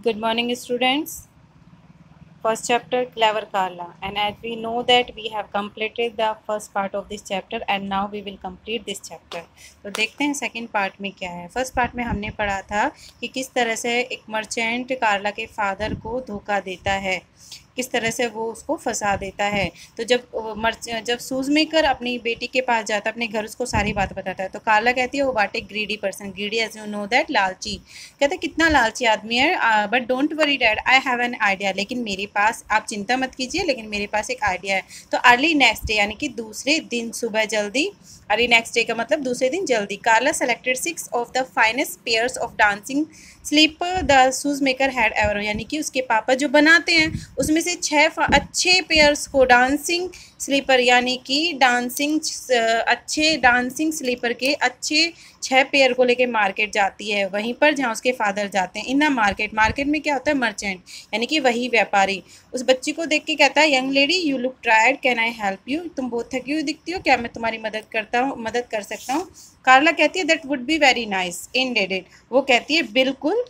Good morning, students. First chapter, Clever Carla. And as we know that we have completed the first part of this chapter and now we will complete this chapter. तो देखते हैं second part में क्या है। First part में हमने पढ़ा था कि किस तरह से एक मर्चेंट कार्ला के फादर को धोखा देता है, किस तरह से वो उसको फंसा देता है। तो जब सूज मेकर अपनी बेटी के पास जाता है, अपने घर उसको सारी बात बताता है, तो कार्ला कहती है वो what a greedy person, greedy as you know that, लालची। कहते कितना लालची आदमी है, but don't worry dad, I have an idea, लेकिन मेरे पास, आप चिंता मत कीजिए, लेकिन मेरे पास एक आइडिया है। तो अर्ली नेक्स्ट डे यानी कि दूसरे दिन सुबह जल्दी, अर्ली नेक्स्ट डे का मतलब दूसरे दिन जल्दी, Carla selected 6 of the finest pairs of dancing slipper the shoes maker had ever, यानी कि उसके पापा जो बनाते हैं उसमें से 6 अच्छे पेयर्स को, डांसिंग स्लीपर यानी कि अच्छे डांसिंग स्लीपर के अच्छे 6 पेयर को लेके मार्केट जाती है, वहीं पर जहाँ उसके फादर जाते हैं। इन द मार्केट, मार्केट में क्या होता है, मर्चेंट यानी कि वही व्यापारी उस बच्ची को देख के कहता है, young lady you look tired, can I help you, तुम बहुत थकी हुई दिखती हो, क्या मैं तुम्हारी मदद कर सकता हूँ। कार्ला कहती है that would be very nice ended, वो कहती है बिल्कुल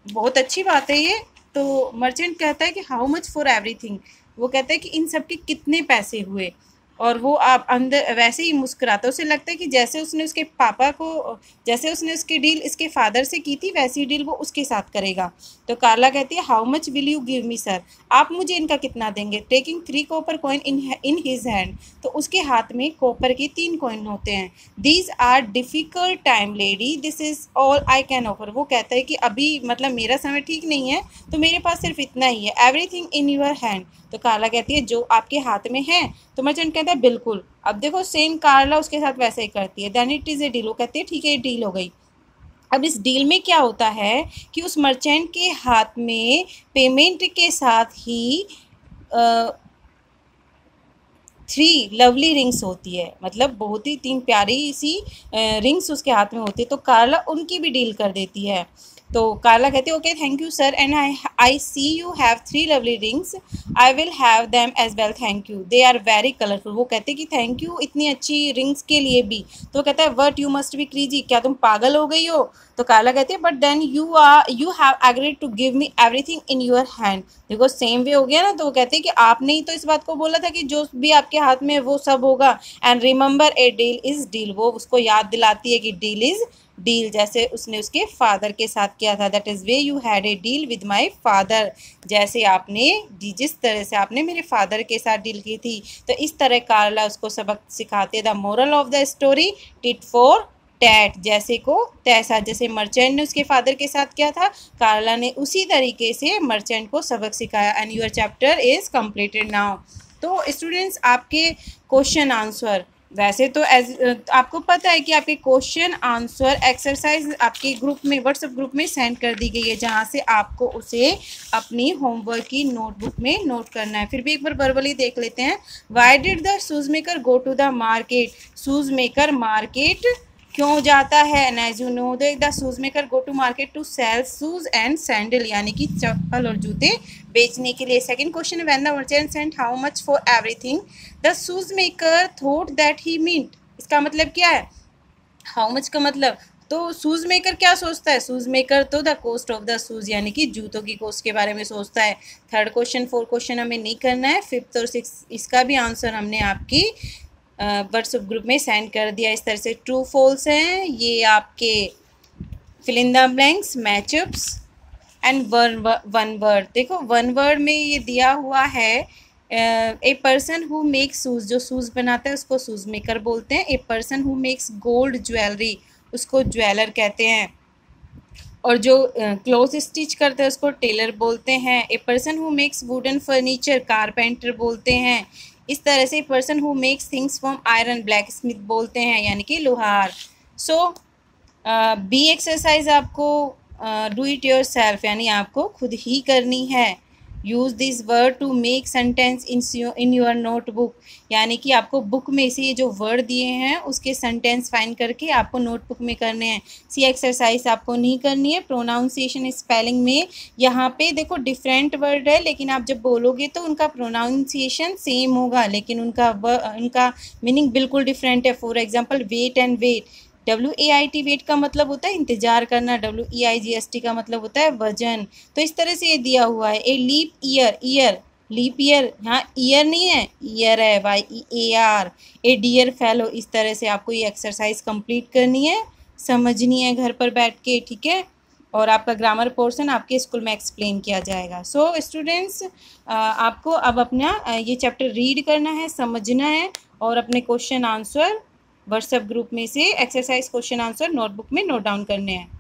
बहुत अच्छी बात है ये। तो मर्चेंट कहता है कि हाउ मच फॉर एवरीथिंग, वो कहता है कि इन सब के कितने पैसे हुए, और वो आप अंदर वैसे ही मुस्कुराता है, उसे लगता है कि जैसे उसने उसके पापा को, जैसे उसने उसकी डील इसके फादर से की थी वैसी डील वो उसके साथ करेगा। तो कार्ला कहती है how much will you give me sir, आप मुझे इनका कितना देंगे। Taking 3 copper coin in his hand, तो उसके हाथ में कॉपर के 3 कॉइन होते हैं। These are difficult time lady, this is all I can offer, वो कहता है कि अभी मतलब मेरा समय ठीक नहीं है, तो मेरे पास सिर्फ इतना ही है। एवरीथिंग इन योर हैंड, तो कार्ला कहती है जो आपके हाथ में है। तो मर्चेंट कहता है बिल्कुल। अब देखो सेम कार्ला उसके साथ वैसे ही करती है। Then it is a deal, वो कहती है ठीक है ये डील हो गई। अब इस डील में क्या होता है कि उस मर्चेंट के हाथ में पेमेंट के साथ ही 3 लवली रिंग्स होती है, मतलब बहुत ही 3 प्यारी सी रिंग्स उसके हाथ में होती है। तो कार्ला उनकी भी डील कर देती है। तो कार्ला कहती है okay thank you sir, and I see you have 3 lovely rings, I will have them as well, thank you, they are very colourful. वो कहते हैं कि थैंक यू इतनी अच्छी रिंग्स के लिए भी। तो वो कहता है what you must be crazy, क्या तुम पागल हो गई हो। तो कार्ला कहती है but then you have agreed to give me everything in your hand, देखो सेम वे हो गया ना। तो वो कहते हैं कि आपने ही तो इस बात को बोला था कि जो भी आपके हाथ में वो सब होगा। And remember A deal is deal, वो उसको याद दिलाती है कि डील इज डील, जैसे उसने उसके फादर के साथ किया था। That is way you had a deal with my father, जैसे आपने जिस तरह से आपने मेरे फादर के साथ डील की थी। तो इस तरह कार्ला उसको सबक सिखाते। The moral of the story, tit for tat, जैसे को तैसा, जैसे मर्चेंट ने उसके फादर के साथ किया था, कार्ला ने उसी तरीके से मर्चेंट को सबक सिखाया। And your chapter is completed now. तो स्टूडेंट्स आपके क्वेश्चन आंसर, वैसे तो आपको पता है कि आपके क्वेश्चन आंसर एक्सरसाइज आपके ग्रुप में, व्हाट्सएप ग्रुप में सेंड कर दी गई है, जहां से आपको उसे अपनी होमवर्क की नोटबुक में नोट करना है। फिर भी एक बार वर्बली देख लेते हैं। Why did the shoes maker go to the market, shoes maker market क्यों जाता है। And as you know the shoes maker go to market to sell shoes and sandal, यानी कि चप्पल और जूते बेचने के लिए। Second question, when the merchant sent how much for everything, the shoes maker thought that he meant, इसका मतलब क्या है, हाउ मच का मतलब, तो शूज मेकर क्या सोचता है, शूज मेकर तो the cost of the shoes यानी कि जूतों की कॉस्ट के बारे में सोचता है। थर्ड क्वेश्चन, 4 क्वेश्चन हमें नहीं करना है। 5th और 6th इसका भी आंसर हमने आपकी व्हाट्सएप ग्रुप में सेंड कर दिया। इस तरह से ट्रू फॉल्स हैं ये आपके fill in the blanks, matchups and one word. देखो वन वर्ड में ये दिया हुआ है a person who makes shoes, जो शूज़ बनाता है उसको शूज़ मेकर बोलते हैं। A person who makes gold jewellery, उसको ज्वेलर कहते हैं। और जो क्लोथ स्टिच करते हैं उसको टेलर बोलते हैं। A person who makes wooden furniture, carpenter बोलते हैं। इस तरह से person who makes things from iron, blacksmith बोलते हैं, यानी कि लोहार। सो बी एक्सरसाइज आपको डू इट योर सेल्फ, यानी आपको खुद ही करनी है। Use this word to make sentence in your notebook, यानी कि आपको बुक में से ये जो वर्ड दिए हैं उसके सेंटेंस फाइंड करके आपको नोटबुक में करने हैं। सी एक्सरसाइज आपको नहीं करनी है। प्रोनाउंसिएशन स्पेलिंग में यहाँ पे देखो डिफरेंट वर्ड है, लेकिन आप जब बोलोगे तो उनका प्रोनाउंसिएशन सेम होगा, लेकिन उनका मीनिंग बिल्कुल डिफरेंट है। For example wait and weight, WAIT wait का मतलब होता है इंतज़ार करना, WEIGST का मतलब होता है वजन। तो इस तरह से ये दिया हुआ है। A leap year, year leap year, हाँ ईयर नहीं है, ईयर है, YEAR। ए डियर फेलो, इस तरह से आपको ये एक्सरसाइज कंप्लीट करनी है, समझनी है घर पर बैठ के, ठीक है। और आपका ग्रामर पोर्शन आपके स्कूल में एक्सप्लेन किया जाएगा। सो स्टूडेंट्स, आपको अब अपना ये चैप्टर रीड करना है, समझना है और अपने क्वेश्चन आंसर व्हाट्सएप ग्रुप में से एक्सरसाइज क्वेश्चन आंसर नोटबुक में नोट डाउन करने हैं।